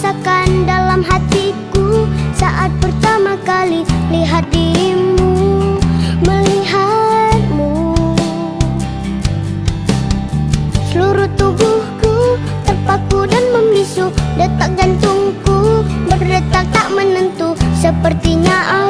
rasakan dalam hatiku saat pertama kali lihat dirimu, melihatmu. Seluruh tubuhku terpaku dan membisu, detak jantungku berdetak tak menentu. Sepertinya